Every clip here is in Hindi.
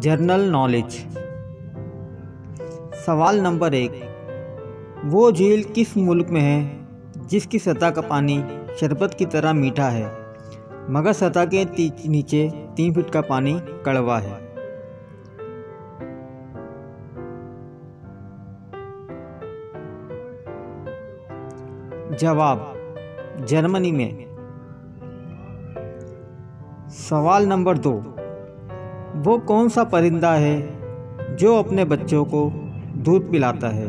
General knowledge. सवाल नंबर 1। वो झील किस मुल्क में है जिसकी सतह का पानी शरबत की तरह मीठा है मगर सतह के नीचे 3 फीट का पानी कड़वा है? जवाब जर्मनी में। सवाल नंबर 2। वो कौन सा परिंदा है जो अपने बच्चों को दूध पिलाता है?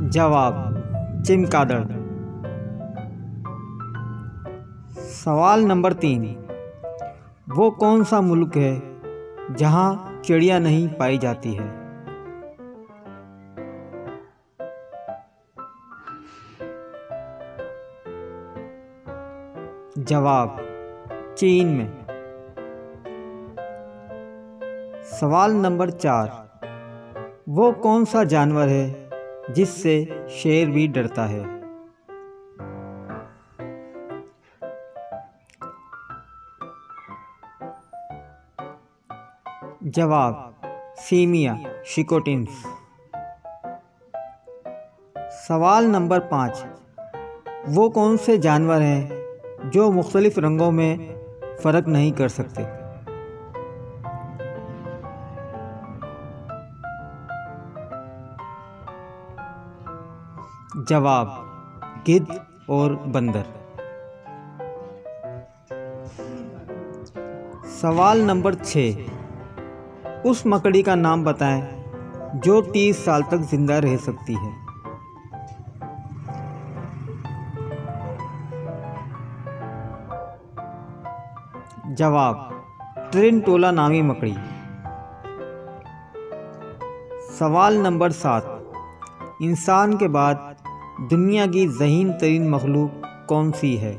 जवाब चिमगादड़। सवाल नंबर 3। वो कौन सा मुल्क है जहां चिड़िया नहीं पाई जाती है? जवाब चीन में। सवाल नंबर 4। वो कौन सा जानवर है जिससे शेर भी डरता है? जवाब सीमिया शिकोटिन्स। सवाल नंबर 5। वो कौन से जानवर हैं जो मुख्तलिफ रंगों में फ़र्क नहीं कर सकते? जवाब गिद्ध और बंदर। सवाल नंबर 6। उस मकड़ी का नाम बताएं जो 30 साल तक जिंदा रह सकती है? जवाब ट्रिनटोला नामी मकड़ी। सवाल नंबर 7। इंसान के बाद दुनिया की ज़हीन तरीन मखलूक कौन सी है?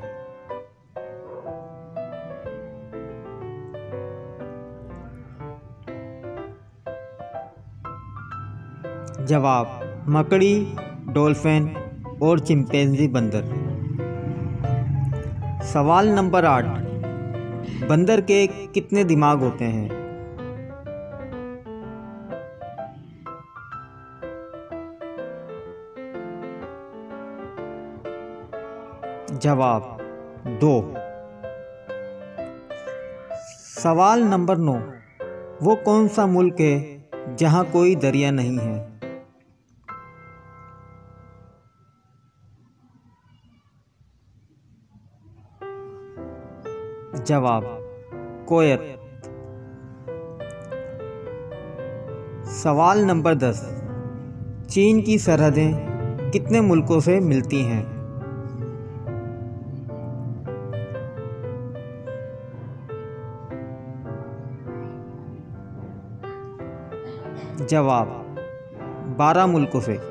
जवाब मकड़ी, डॉल्फिन और चिंपैंजी बंदर। सवाल नंबर 8। बंदर के कितने दिमाग होते हैं? जवाब 2। सवाल नंबर 9। वो कौन सा मुल्क है जहां कोई दरिया नहीं है? जवाब कुवैत। सवाल नंबर 10। चीन की सरहदें कितने मुल्कों से मिलती हैं? जवाब 12 मुल्कों से।